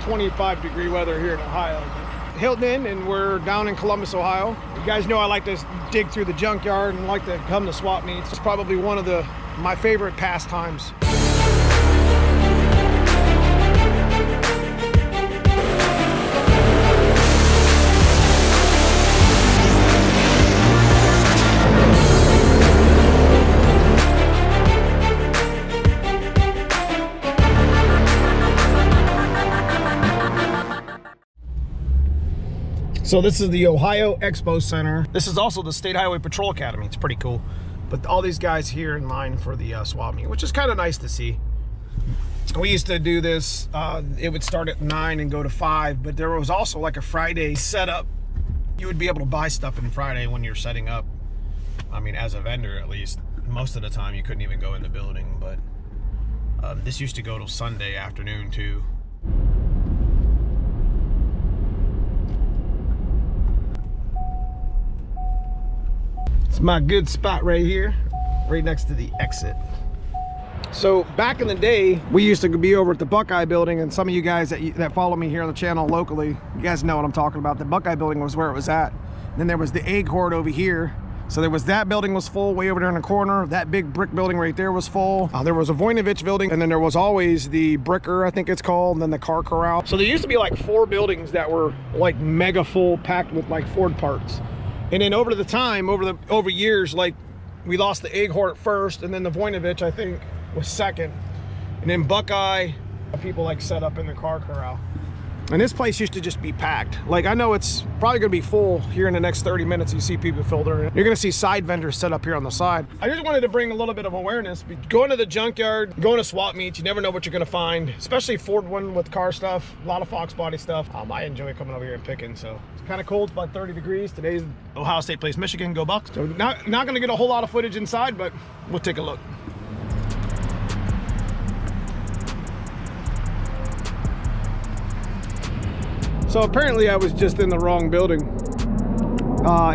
25-degree weather here in Ohio. Hilton Inn, and we're down in Columbus, Ohio. You guys know I like to dig through the junkyard and like to come to swap meets. It's probably one of my favorite pastimes. So this is the Ohio Expo Center. This is also the State Highway Patrol Academy. It's pretty cool. But all these guys here in line for the swap meet, which is kind of nice to see. We used to do this, it would start at 9 and go to 5, but there was also like a Friday setup. You would be able to buy stuff on Friday when you're setting up. I mean, as a vendor at least. Most of the time you couldn't even go in the building, but this used to go till Sunday afternoon too. It's my good spot right here, right next to the exit. So back in the day, we used to be over at the Buckeye building, and some of you guys that follow me here on the channel locally, you guys know what I'm talking about. The Buckeye building was where it was at. And then there was the egg horde over here. So there was that building was full way over there in the corner. That big brick building right there was full. There was a Voinovich building, and then there was always the Bricker, I think it's called, and then the car corral. So there used to be like 4 buildings that were like mega full, packed with like Ford parts. And then over the time, over years, like we lost the egg horde first, and then the Voinovich, I think, was second. And then Buckeye, people like set up in the car corral. And this place used to just be packed. Like, I know it's probably gonna be full here in the next 30 minutes. You see people filtering. You're gonna see side vendors set up here on the side. I just wanted to bring a little bit of awareness. Going to the junkyard, going to swap meets, you never know what you're gonna find, especially Ford one with car stuff, a lot of Fox body stuff. I enjoy coming over here and picking, so. It's kind of cold, it's about 30 degrees. Today's Ohio State plays Michigan, go Bucks. So not gonna get a whole lot of footage inside, but we'll take a look. So apparently I was just in the wrong building.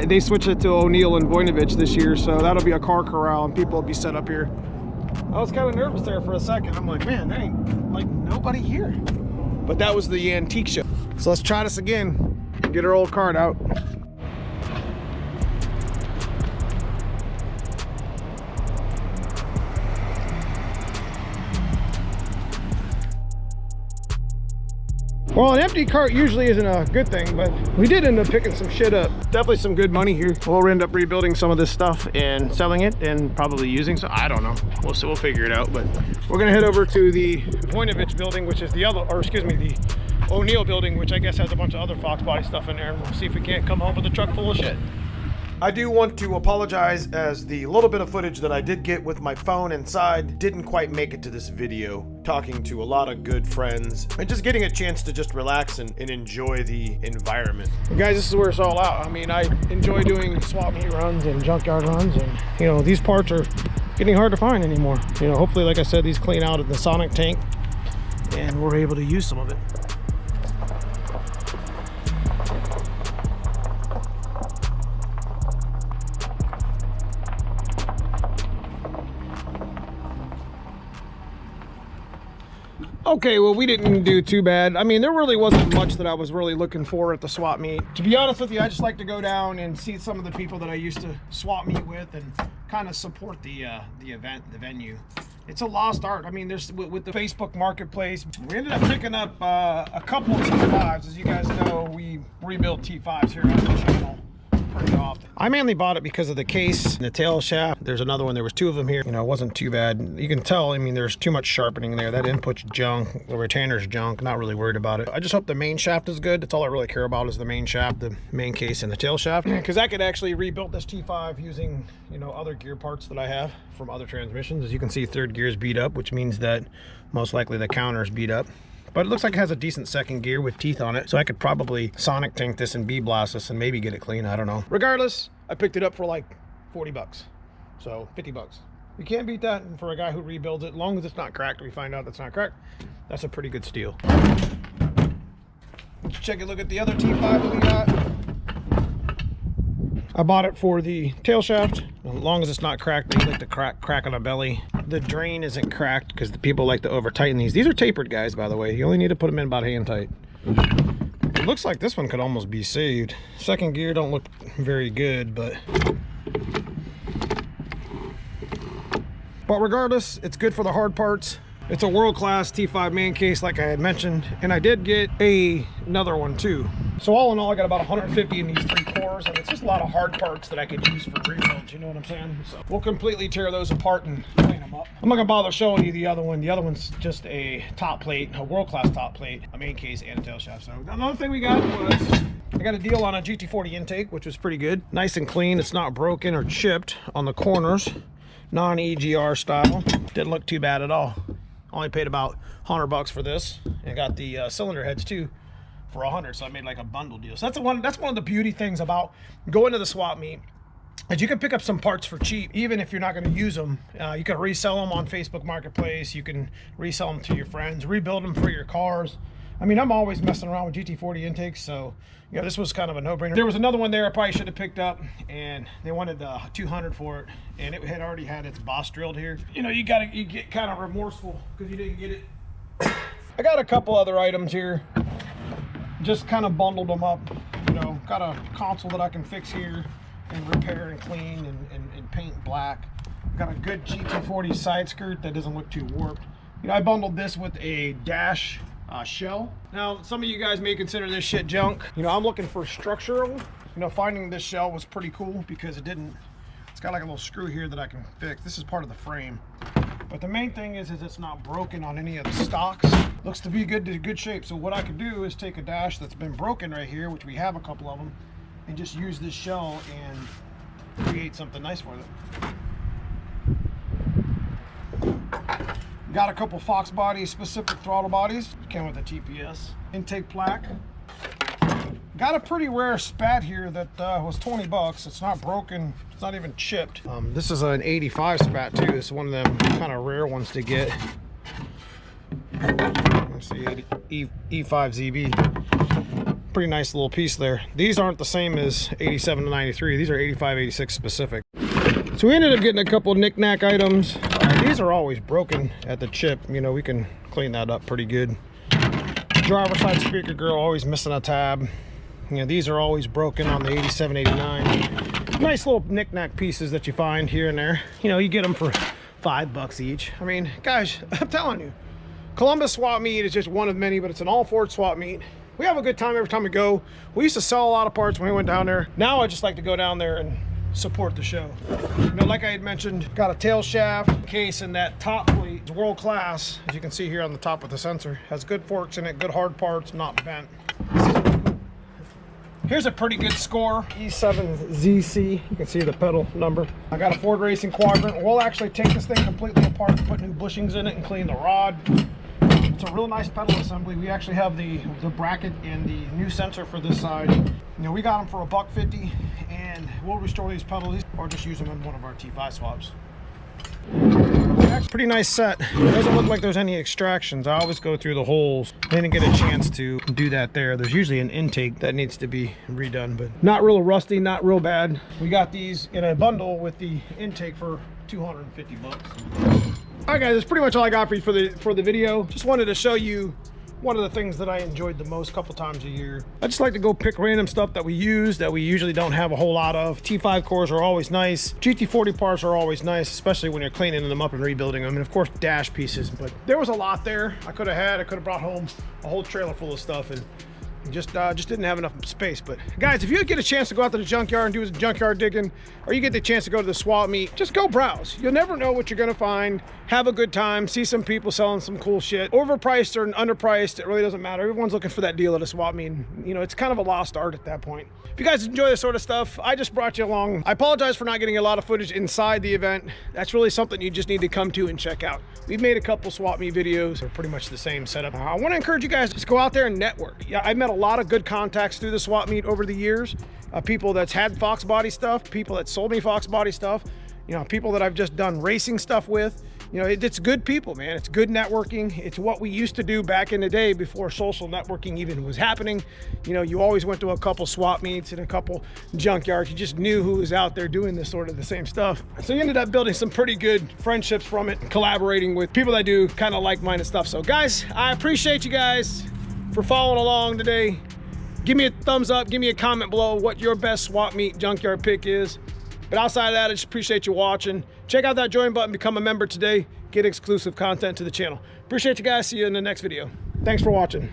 They switched it to O'Neill and Voinovich this year, so that'll be a car corral and people will be set up here. I was kind of nervous there for a second. I'm like, man, there ain't like nobody here. But that was the antique show. So let's try this again. Get our old card out. Well, an empty cart usually isn't a good thing, but we did end up picking some shit up. Definitely some good money here. We'll end up rebuilding some of this stuff and selling it and probably using some, I don't know. We'll figure it out, but we're gonna head over to the Voinovich building, which is the other, or excuse me, the O'Neill building, which I guess has a bunch of other Fox body stuff in there, and we'll see if we can't come home with a truck full of shit. I do want to apologize, as the little bit of footage that I did get with my phone inside didn't quite make it to this video. Talking to a lot of good friends and just getting a chance to just relax and enjoy the environment. Well, guys, this is where it's all out. I mean, I enjoy doing swap meet runs and junkyard runs, and you know, these parts are getting hard to find anymore. You know, hopefully, like I said, these clean out of the Sonic tank and we're able to use some of it. Okay, well, we didn't do too bad. I mean, there really wasn't much that I was really looking for at the swap meet. To be honest with you, I just like to go down and see some of the people that I used to swap meet with and kind of support the event, the venue. It's a lost art. I mean, there's with the Facebook Marketplace, we ended up picking up a couple of T5s. As you guys know, we rebuild T5s here on the channel pretty often. I mainly bought it because of the case and the tail shaft. There's another one, there was 2 of them here. You know, it wasn't too bad. You can tell, I mean, there's too much sharpening there. That input's junk, the retainer's junk, not really worried about it. I just hope the main shaft is good. That's all I really care about, is the main shaft, the main case, and the tail shaft. Because I could actually rebuild this T5 using, you know, other gear parts that I have from other transmissions. As you can see, 3rd gear is beat up, which means that most likely the counter's beat up. But it looks like it has a decent 2nd gear with teeth on it, so I could probably Sonic tank this and B-blast this and maybe get it clean. I don't know. Regardless, I picked it up for like 40 bucks, so 50 bucks. You can't beat that. And for a guy who rebuilds it, as long as it's not cracked, we find out that's not cracked, that's a pretty good steal. Let's check a look at the other T5 that we got. I bought it for the tail shaft. As long as it's not cracked, they like the crack on the belly. the drain isn't cracked, because the people like to over tighten these. These are tapered, guys, by the way. You only need to put them in about hand tight. It looks like this one could almost be saved. Second gear don't look very good, but regardless, it's good for the hard parts. It's a world-class T5 man case, like I had mentioned, and I did get another one too. So all in all, I got about 150 in these 3 cores, and it's just a lot of hard parts that I could use for rebuilds, you know what I'm saying? So we'll completely tear those apart and clean them up. I'm not gonna bother showing you the other one. The other one's just a top plate, a world-class top plate, a main case, and a tail shaft. So another thing we got was, I got a deal on a GT40 intake, which was pretty good. Nice and clean. It's not broken or chipped on the corners. Non-EGR style. Didn't look too bad at all. Only paid about 100 bucks for this, and got the cylinder heads too for 100. So I made like a bundle deal. So that's one of the beauty things about going to the swap meet, is you can pick up some parts for cheap, even if you're not going to use them. You can resell them on Facebook Marketplace. You can resell them to your friends, rebuild them for your cars. I mean, I'm always messing around with GT40 intakes, so you know, this was kind of a no-brainer. There was another one there I probably should have picked up, and they wanted 200 for it, and it had already had its boss drilled here. You know, you get kind of remorseful because you didn't get it. I got a couple other items here, just kind of bundled them up. You know, got a console that I can fix here and repair and clean and paint black. Got a good GT40 side skirt that doesn't look too warped. You know, I bundled this with a dash shell. Now, some of you guys may consider this shit junk. You know, I'm looking for structural. You know, finding this shell was pretty cool because it's got like a little screw here that I can fix. This is part of the frame. But the main thing is it's not broken on any of the stocks. Looks to be good shape. So what I could do is take a dash that's been broken right here, which we have a couple of them, and just use this shell and create something nice for it. Got a couple Fox body specific throttle bodies. Came with a TPS. Intake plaque. Got a pretty rare spat here that was 20 bucks. It's not broken. It's not even chipped. This is an 85 spat too. It's one of them kind of rare ones to get. Let's see, E5ZB. Pretty nice little piece there. These aren't the same as 87 to 93. These are 85, 86 specific. So we ended up getting a couple knick-knack items. These are always broken at the chip. You know, we can clean that up pretty good. Driver side speaker grill, always missing a tab. You know, these are always broken on the 87, 89. Nice little knick-knack pieces that you find here and there. You know, you get them for $5 each. I mean, guys, I'm telling you, Columbus swap meet is just one of many, but it's an all-Ford swap meet. We have a good time every time we go. We used to sell a lot of parts when we went down there. Now I just like to go down there and support the show. You know, like I had mentioned, got a tail shaft case, in that top plate. It's world class, as you can see here on the top with the sensor. Has good forks in it, good hard parts, not bent. Here's a pretty good score, E7ZC. You can see the pedal number. I got a Ford Racing Quadrant. We'll actually take this thing completely apart, put new bushings in it, and clean the rod. It's a real nice pedal assembly. We actually have the bracket and the new sensor for this side. You know, we got them for $1.50, and we'll restore these pedals or just use them in one of our T5 swaps. Pretty nice set. It doesn't look like there's any extractions. I always go through the holes. I didn't get a chance to do that there. There's usually an intake that needs to be redone, but not real rusty, not real bad. We got these in a bundle with the intake for 250 bucks. All right, guys, that's pretty much all I got for you for the video. Just wanted to show you one of the things that I enjoyed the most, a couple times a year. I just like to go pick random stuff that we use that we usually don't have a whole lot of. T5 cores are always nice. GT40 parts are always nice, especially when you're cleaning them up and rebuilding them. And of course, dash pieces. But there was a lot there I could have brought home a whole trailer full of stuff, and just didn't have enough space. But guys, if you get a chance to go out to the junkyard and do some junkyard digging, or you get the chance to go to the swap meet, just go browse. You'll never know what you're gonna find. Have a good time, see some people selling some cool shit. Overpriced or underpriced, it really doesn't matter. Everyone's looking for that deal at a swap meet. You know, it's kind of a lost art at that point. If you guys enjoy this sort of stuff, I just brought you along. I apologize for not getting a lot of footage inside the event. That's really something you just need to come to and check out. We've made a couple swap meet videos. They're pretty much the same setup. I want to encourage you guys to just go out there and network. Yeah, I met a lot of good contacts through the swap meet over the years. People that's had Fox body stuff, people that sold me Fox body stuff, you know, people that I've just done racing stuff with. You know, it's good people, man. It's good networking. It's what we used to do back in the day before social networking even was happening. You know, you always went to a couple swap meets and a couple junkyards. You just knew who was out there doing this sort of the same stuff. So you ended up building some pretty good friendships from it, and collaborating with people that do kind of like-minded stuff. So guys, I appreciate you guys for following along today. Give me a thumbs up, give me a comment below what your best swap meet junkyard pick is. But outside of that, I just appreciate you watching. Check out that join button, become a member today, get exclusive content to the channel. Appreciate you guys, see you in the next video. Thanks for watching.